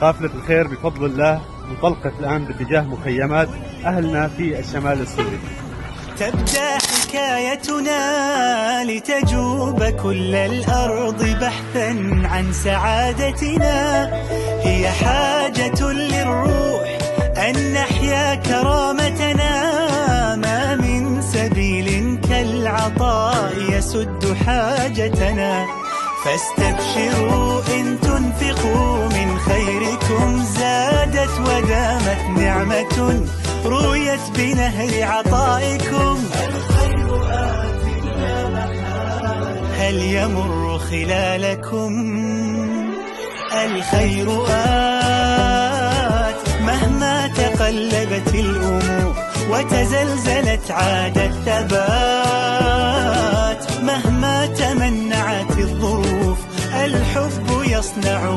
قافلة الخير بفضل الله انطلقت الآن باتجاه مخيمات أهلنا في الشمال السوري. تبدأ حكايتنا لتجوب كل الأرض بحثا عن سعادتنا. هي حاجة للروح أن نحيا كرامتنا. ما من سبيل كالعطاء يسد حاجتنا. فاستبشروا إن تنفقوا من خيركم زادت ودامت نعمة رويت بنهر عطائكم. الخير آت لا محالة هل يمر خلالكم. الخير آت مهما تقلبت الأمور وتزلزلت عاد الثبات. مهما تمنعت الظروف الحب يصنع